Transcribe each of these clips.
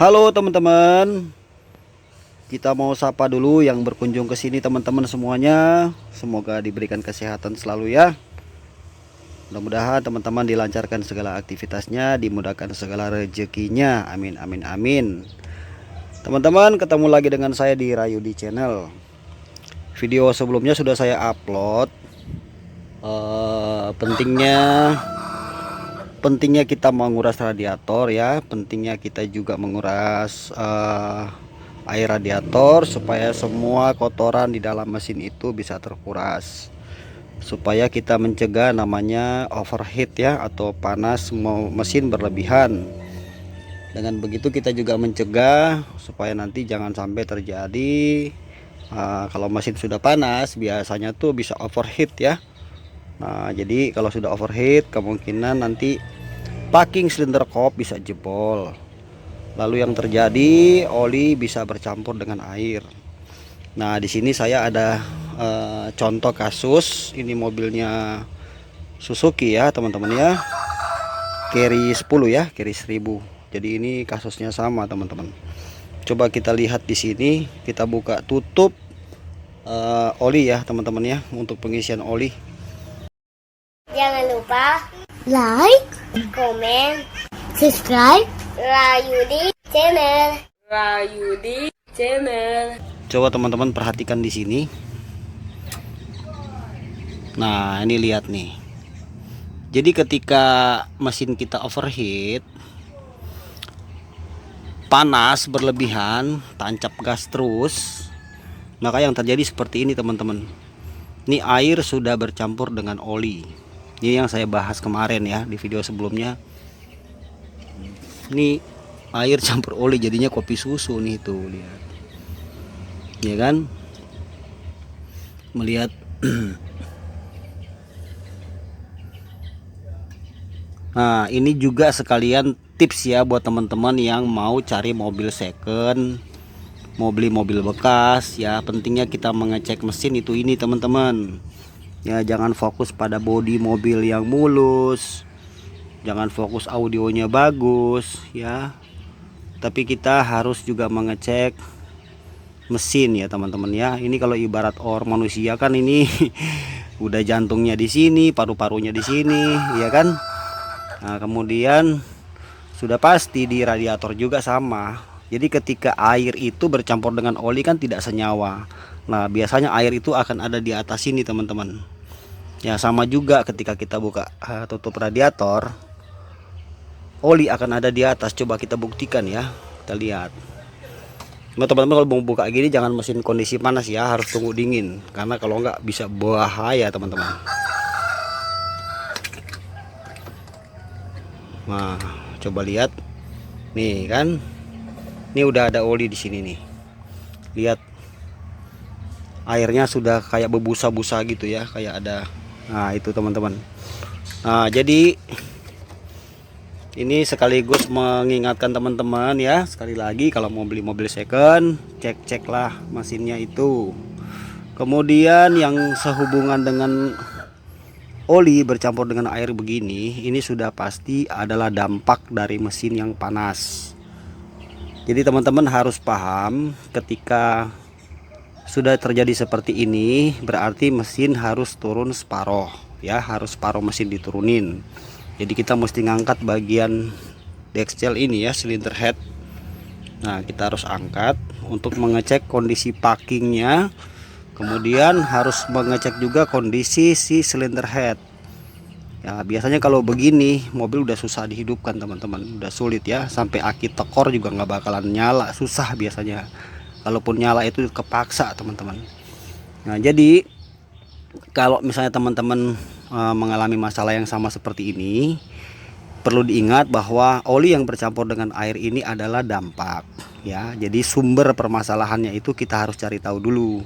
Halo teman-teman, kita mau sapa dulu yang berkunjung ke sini teman-teman semuanya. Semoga diberikan kesehatan selalu ya. Mudah-mudahan teman-teman dilancarkan segala aktivitasnya, dimudahkan segala rezekinya. Amin amin amin. Teman-teman, ketemu lagi dengan saya di Rayudi Channel. Video sebelumnya sudah saya upload. Pentingnya kita menguras radiator ya, pentingnya kita juga menguras air radiator supaya semua kotoran di dalam mesin itu bisa terkuras, supaya kita mencegah namanya overheat ya, atau panas mesin berlebihan. Dengan begitu kita juga mencegah supaya nanti jangan sampai terjadi kalau mesin sudah panas biasanya tuh bisa overheat ya. Nah, jadi kalau sudah overheat kemungkinan nanti packing silinder kop bisa jebol. Lalu yang terjadi oli bisa bercampur dengan air. Nah, di sini saya ada contoh kasus. Ini mobilnya Suzuki ya, teman-teman ya. Carry 10 ya, carry 1000. Jadi ini kasusnya sama, teman-teman. Coba kita lihat di sini, kita buka tutup oli ya, teman-teman ya, untuk pengisian oli. Jangan lupa like, komen, subscribe Rayudi Channel. Rayudi Channel. Coba teman-teman perhatikan di sini. Nah, ini lihat nih. Jadi ketika mesin kita overheat, panas berlebihan, tancap gas terus, maka yang terjadi seperti ini teman-teman. Ini air sudah bercampur dengan oli. Ini yang saya bahas kemarin ya di video sebelumnya. Ini air campur oli jadinya kopi susu nih, tuh lihat. Ya kan? Melihat Nah, ini juga sekalian tips ya buat teman-teman yang mau cari mobil second, mau beli mobil bekas ya. Pentingnya kita mengecek mesin itu ini teman-teman. Ya, jangan fokus pada bodi mobil yang mulus, jangan fokus audionya bagus ya. Tapi kita harus juga mengecek mesin ya teman-teman ya. Ini kalau ibarat manusia kan ini udah jantungnya di sini, paru-parunya di sini, ya kan? Nah, kemudian sudah pasti di radiator juga sama. Jadi ketika air itu bercampur dengan oli kan tidak senyawa. Nah, biasanya air itu akan ada di atas sini teman-teman. Ya, sama juga ketika kita buka tutup radiator, oli akan ada di atas. Coba kita buktikan ya. Kita lihat. Nah, teman-teman kalau mau buka gini jangan mesin kondisi panas ya, harus tunggu dingin. Karena kalau enggak bisa bahaya teman-teman. Nah, coba lihat. Nih kan. Ini udah ada oli di sini nih. Lihat. Airnya sudah kayak berbusa-busa gitu ya, kayak ada. Nah, itu teman-teman. Nah, jadi ini sekaligus mengingatkan teman-teman ya, sekali lagi kalau mau beli mobil second, cek-ceklah mesinnya itu. Kemudian yang sehubungan dengan oli bercampur dengan air begini, ini sudah pasti adalah dampak dari mesin yang panas. Jadi teman-teman harus paham, ketika sudah terjadi seperti ini berarti mesin harus turun separoh ya, harus separoh mesin diturunin. Jadi kita mesti ngangkat bagian dexel ini ya, cylinder head. Nah, kita harus angkat untuk mengecek kondisi packingnya. Kemudian harus mengecek juga kondisi si cylinder head. Ya, biasanya kalau begini mobil udah susah dihidupkan teman-teman, udah sulit ya, sampai aki tekor juga nggak bakalan nyala, susah biasanya. Kalaupun nyala itu kepaksa teman-teman. Nah, jadi kalau misalnya teman-teman mengalami masalah yang sama seperti ini, perlu diingat bahwa oli yang bercampur dengan air ini adalah dampak ya. Jadi sumber permasalahannya itu kita harus cari tahu dulu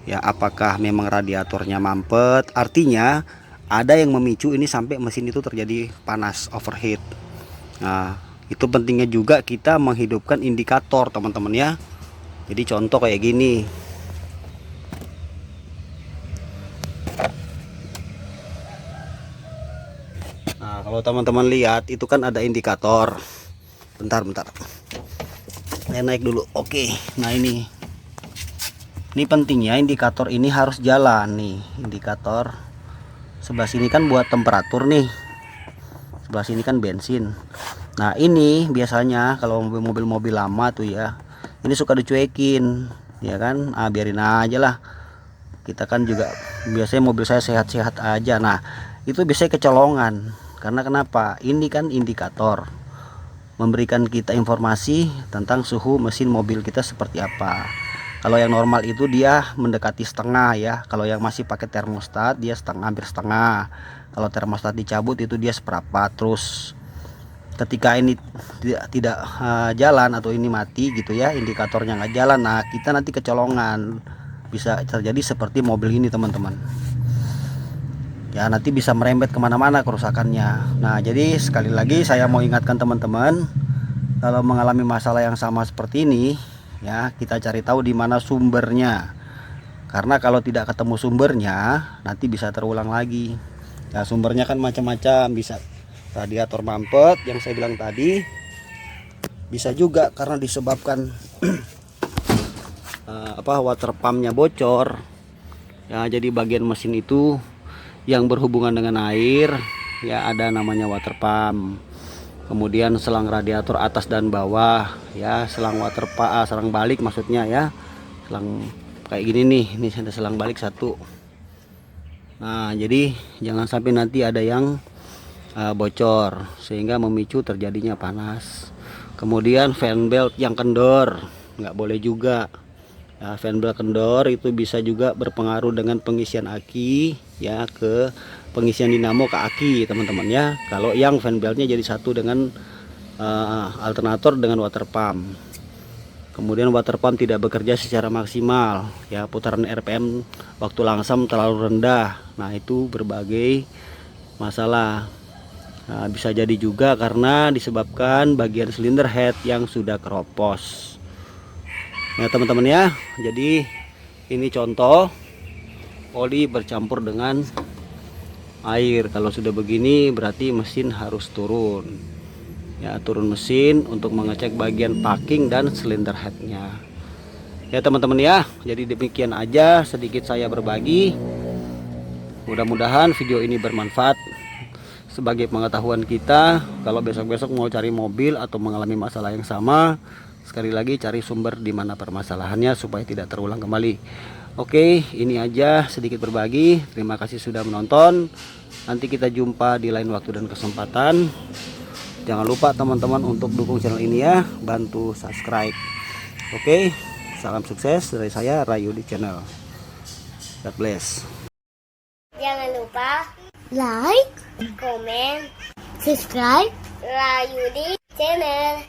ya, apakah memang radiatornya mampet, artinya ada yang memicu ini sampai mesin itu terjadi panas, overheat. Nah, itu pentingnya juga kita menghidupkan indikator teman-teman ya. Jadi contoh kayak gini. Nah, kalau teman-teman lihat itu kan ada indikator. Bentar. Saya naik dulu. Oke, nah ini pentingnya indikator ini harus jalan nih. Indikator sebelah sini kan buat temperatur nih, sebelah sini kan bensin. Nah ini biasanya kalau mobil-mobil lama tuh ya, ini suka dicuekin ya kan. Biarin aja lah, kita kan juga biasanya mobil saya sehat-sehat aja. Nah itu biasanya kecolongan. Karena kenapa? Ini kan indikator memberikan kita informasi tentang suhu mesin mobil kita seperti apa. Kalau yang normal itu dia mendekati setengah ya. Kalau yang masih pakai termostat dia setengah, hampir setengah. Kalau termostat dicabut itu dia seperempat. Terus ketika ini tidak jalan atau ini mati gitu ya, indikatornya nggak jalan, nah kita nanti kecolongan. Bisa terjadi seperti mobil ini teman-teman ya, nanti bisa merembet kemana-mana kerusakannya. Nah jadi sekali lagi saya mau ingatkan teman-teman, kalau mengalami masalah yang sama seperti ini ya, kita cari tahu di mana sumbernya. Karena kalau tidak ketemu sumbernya nanti bisa terulang lagi. Nah sumbernya kan macam-macam, bisa radiator mampet yang saya bilang tadi, bisa juga karena disebabkan water pumpnya bocor ya. Jadi bagian mesin itu yang berhubungan dengan air ya, ada namanya water pump. Kemudian selang radiator atas dan bawah ya, selang water pump, selang balik maksudnya ya, selang kayak gini nih, ini ada selang balik satu. Nah jadi jangan sampai nanti ada yang bocor sehingga memicu terjadinya panas. Kemudian fan belt yang kendor nggak boleh juga ya. Fan belt kendor itu bisa juga berpengaruh dengan pengisian aki ya, ke pengisian dinamo ke aki teman-teman ya. Kalau yang fan beltnya jadi satu dengan alternator dengan water pump. Kemudian water pump tidak bekerja secara maksimal ya, putaran RPM waktu langsam terlalu rendah. Nah itu berbagai masalah. Nah, bisa jadi juga karena disebabkan bagian silinder head yang sudah keropos ya teman-teman ya. Jadi ini contoh oli bercampur dengan air. Kalau sudah begini berarti mesin harus turun ya, turun mesin untuk mengecek bagian packing dan silinder headnya ya teman-teman ya. Jadi demikian aja sedikit saya berbagi, mudah-mudahan video ini bermanfaat sebagai pengetahuan kita. Kalau besok-besok mau cari mobil atau mengalami masalah yang sama, sekali lagi cari sumber di mana permasalahannya supaya tidak terulang kembali. Oke, ini aja sedikit berbagi. Terima kasih sudah menonton. Nanti kita jumpa di lain waktu dan kesempatan. Jangan lupa teman-teman untuk dukung channel ini ya, bantu subscribe. Oke, salam sukses dari saya Rayudi Channel. God bless. Jangan lupa like, comment, subscribe Rayudi Channel.